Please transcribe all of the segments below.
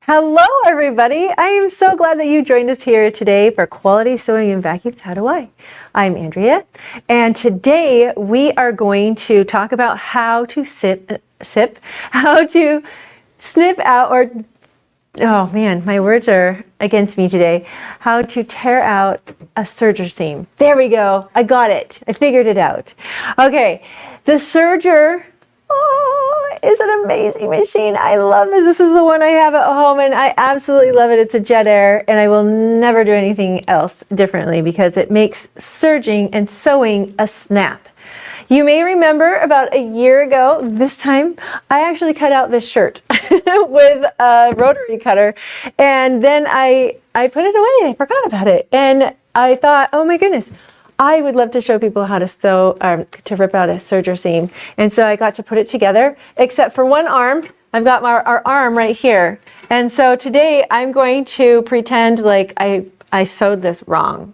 Hello everybody! I am so glad that you joined us here today for Quality Sewing and Vacuums How Do I? I'm Andrea, and today we are going to talk about how to snip out, or oh man, my words are against me today, how to tear out a serger seam. There we go, I got it, I figured it out. Okay, the serger is an amazing machine. I love this. This is the one I have at home and I absolutely love it. It's a jet air and I will never do anything else differently because it makes serging and sewing a snap. You may remember about a year ago, this time, I actually cut out this shirt with a rotary cutter, and then I put it away. I forgot about it. And I thought, oh my goodness, I would love to show people how to sew, to rip out a serger seam. And so I got to put it together, except for one arm. I've got our arm right here. And so today I'm going to pretend like I sewed this wrong.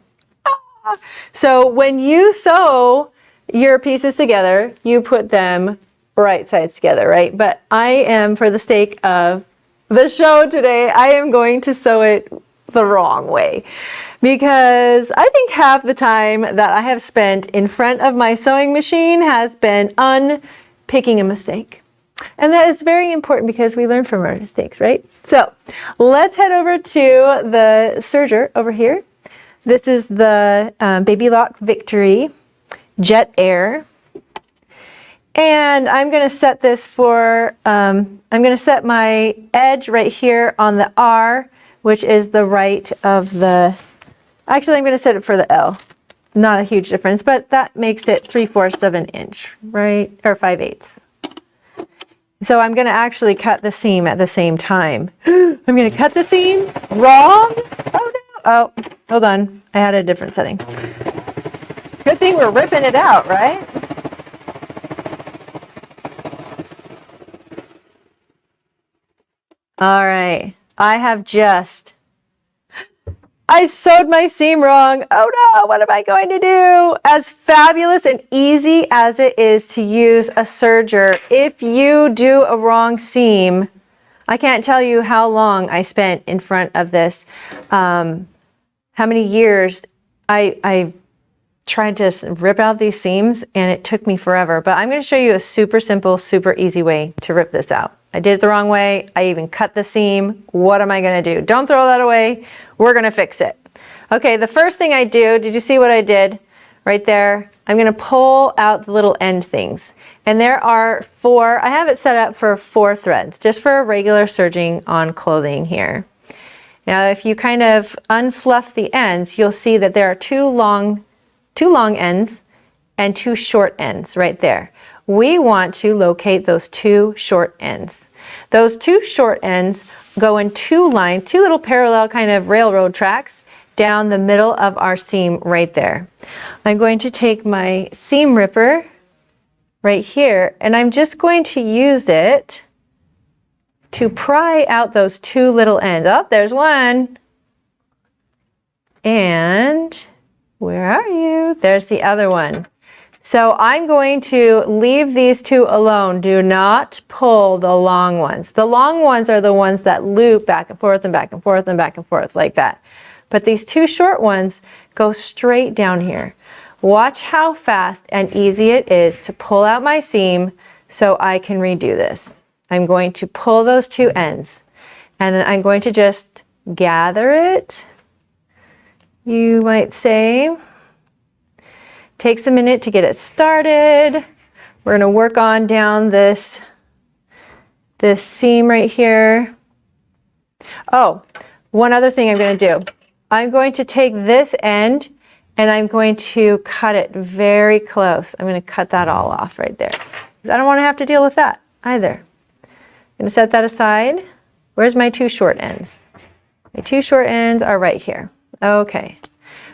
So when you sew your pieces together, you put them right sides together, right? But I am, for the sake of the show today, I am going to sew it the wrong way, because I think half the time that I have spent in front of my sewing machine has been unpicking a mistake. And that is very important because we learn from our mistakes, right? So let's head over to the serger over here. This is the Baby Lock Victory Jet Air. And I'm going to set this for, I'm going to set my edge right here on the R, which is the right of the, actually I'm going to set it for the L. Not a huge difference, but that makes it 3/4 of an inch, right? Or 5/8. So I'm going to actually cut the seam at the same time. I'm going to cut the seam wrong. Oh no. Oh, hold on. I had a different setting. Good thing we're ripping it out, right? All right. I sewed my seam wrong. Oh no, what am I going to do? As fabulous and easy as it is to use a serger, if you do a wrong seam, I can't tell you how long I spent in front of this. How many years I tried to rip out these seams and it took me forever. But I'm going to show you a super simple, super easy way to rip this out. I did it the wrong way. I even cut the seam. What am I going to do? Don't throw that away. We're going to fix it. Okay, the first thing I do, did you see what I did right there? I'm going to pull out the little end things. And there are 4, I have it set up for 4 threads, just for a regular serging on clothing here. Now, if you kind of unfluff the ends, you'll see that there are two long ends and 2 short ends right there. We want to locate those 2 short ends. Those 2 short ends go in 2 lines, 2 little parallel kind of railroad tracks down the middle of our seam right there. I'm going to take my seam ripper right here and I'm just going to use it to pry out those 2 little ends. Oh, there's one. And where are you? There's the other one. So I'm going to leave these 2 alone. Do not pull the long ones. The long ones are the ones that loop back and forth and back and forth and back and forth like that. But these 2 short ones go straight down here. Watch how fast and easy it is to pull out my seam so I can redo this. I'm going to pull those 2 ends and I'm going to just gather it, you might say. Takes a minute to get it started. We're going to work on down this seam right here. Oh, one other thing I'm going to do. I'm going to take this end and I'm going to cut it very close. I'm going to cut that all off right there. I don't want to have to deal with that either. I'm going to set that aside. Where's my 2 short ends? My 2 short ends are right here. Okay.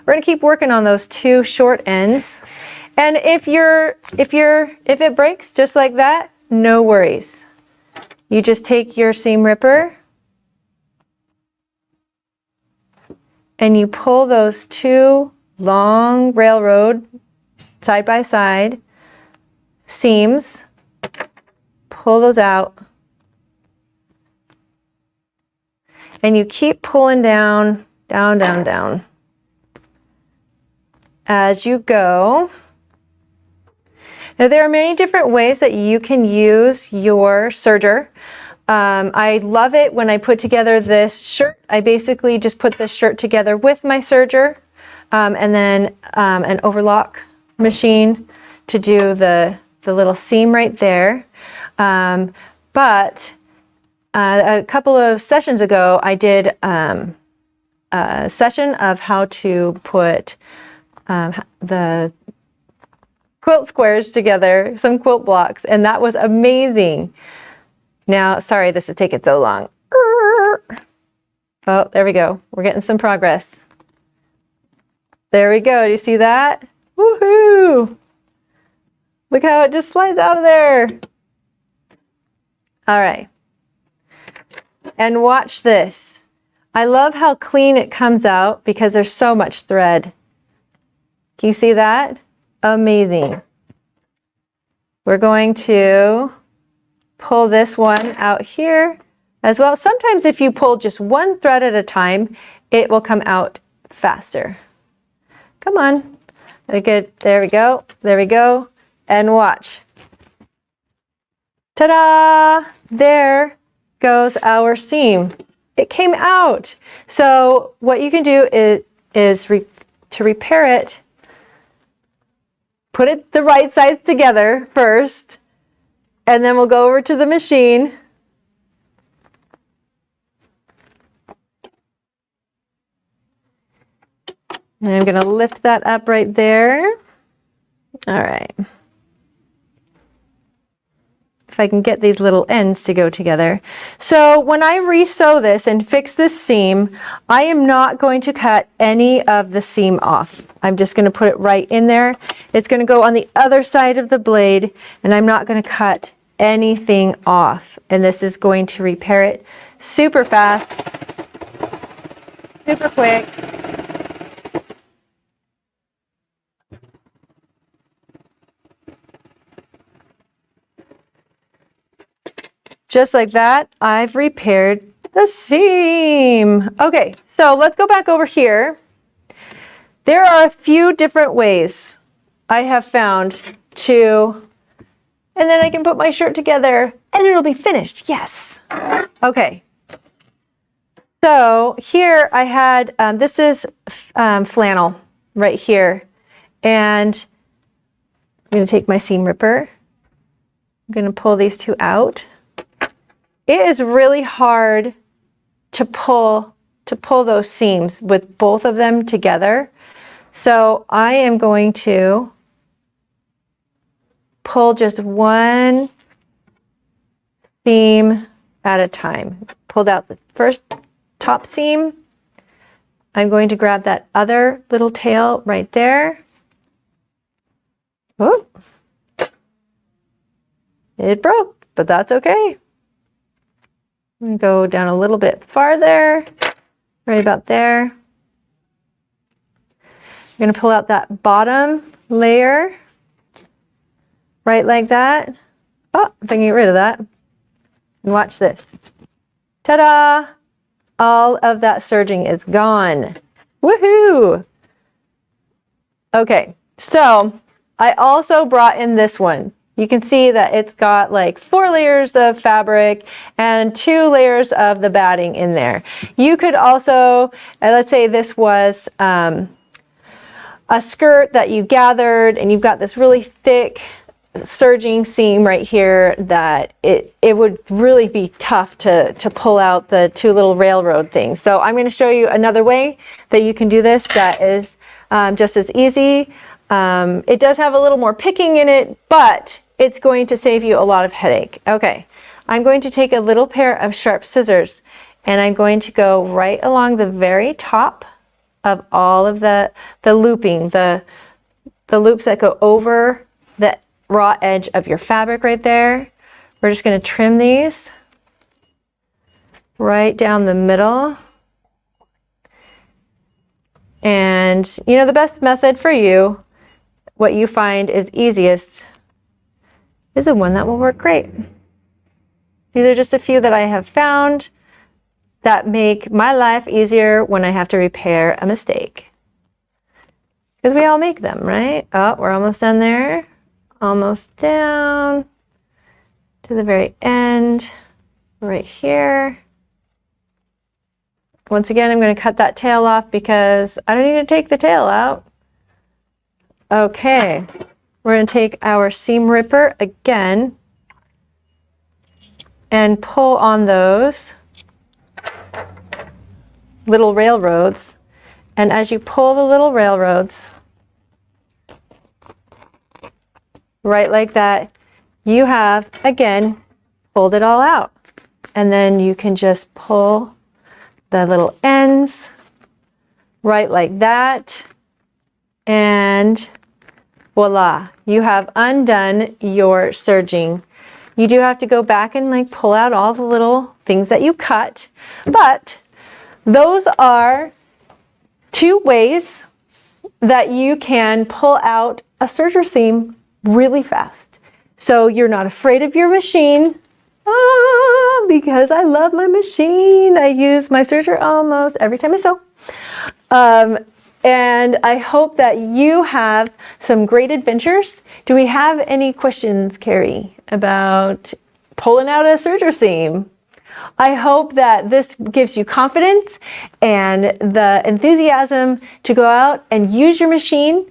We're going to keep working on those 2 short ends. And if it breaks just like that, no worries. You just take your seam ripper and you pull those 2 long railroad side by side seams, pull those out, and you keep pulling down, down, down, down as you go. Now, there are many different ways that you can use your serger. I love it when I put together this shirt. I basically just put this shirt together with my serger and then an overlock machine to do the little seam right there. But a couple of sessions ago, I did a session of how to put the quilt squares together, some quilt blocks, and that was amazing. Now, sorry, this is taking so long. Oh, there we go. We're getting some progress. There we go. Do you see that? Woohoo! Look how it just slides out of there. All right. And watch this. I love how clean it comes out because there's so much thread. Can you see that? Amazing. We're going to pull this one out here as well. Sometimes if you pull just one thread at a time, it will come out faster. Come on. Good. There we go. There we go. And watch. Ta-da! There goes our seam. It came out. So what you can do is to repair it, put it the right size together first, and then we'll go over to the machine. And I'm going to lift that up right there. All right. If I can get these little ends to go together. So when I re-sew this and fix this seam, I am not going to cut any of the seam off. I'm just going to put it right in there. It's going to go on the other side of the blade, and I'm not going to cut anything off. And this is going to repair it super fast, super quick. Just like that, I've repaired the seam. Okay, so let's go back over here. There are a few different ways I have found to, and then I can put my shirt together and it'll be finished. Yes. Okay. So here I had, this is flannel right here. And I'm going to take my seam ripper. I'm going to pull these two out. It is really hard to pull those seams with both of them together. So I am going to pull just one seam at a time. Pulled out the first top seam. I'm going to grab that other little tail right there. Oh, it broke, but that's okay. I'm going to go down a little bit farther, right about there. I'm going to pull out that bottom layer, right like that. Oh, if I can get rid of that. And watch this. Ta-da! All of that serging is gone. Woohoo! Okay, so I also brought in this one. You can see that it's got like 4 layers of fabric and 2 layers of the batting in there. You could also, let's say this was a skirt that you gathered and you've got this really thick serging seam right here that it would really be tough to pull out the 2 little railroad things. So I'm going to show you another way that you can do this that is just as easy. It does have a little more picking in it, but it's going to save you a lot of headache. Okay, I'm going to take a little pair of sharp scissors and I'm going to go right along the very top of all of the looping, the loops that go over the raw edge of your fabric right there. We're just going to trim these right down the middle. And you know, the best method for you, what you find is easiest, is the one that will work great. These are just a few that I have found. that make my life easier when I have to repair a mistake. Because we all make them, right? Oh, we're almost done there. Almost down to the very end, right here. Once again, I'm going to cut that tail off because I don't need to take the tail out. Okay, we're going to take our seam ripper again and pull on those little railroads. And as you pull the little railroads, right like that, you have, again, pulled it all out. And then you can just pull the little ends right like that. And voila, you have undone your serging. You do have to go back and like pull out all the little things that you cut, but those are 2 ways that you can pull out a serger seam really fast. So you're not afraid of your machine. Because I love my machine. I use my serger almost every time I sew. And I hope that you have some great adventures. Do we have any questions, Carrie, about pulling out a serger seam? I hope that this gives you confidence and the enthusiasm to go out and use your machine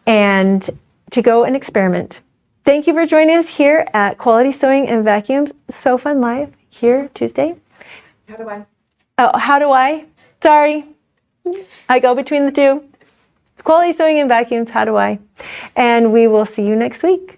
and to go and experiment. Thank you for joining us here at Quality Sewing and Vacuums Sew Fun Live here Tuesday. How do I? Oh, how do I? Sorry. I go between the two. Quality Sewing and Vacuums, how do I? And we will see you next week.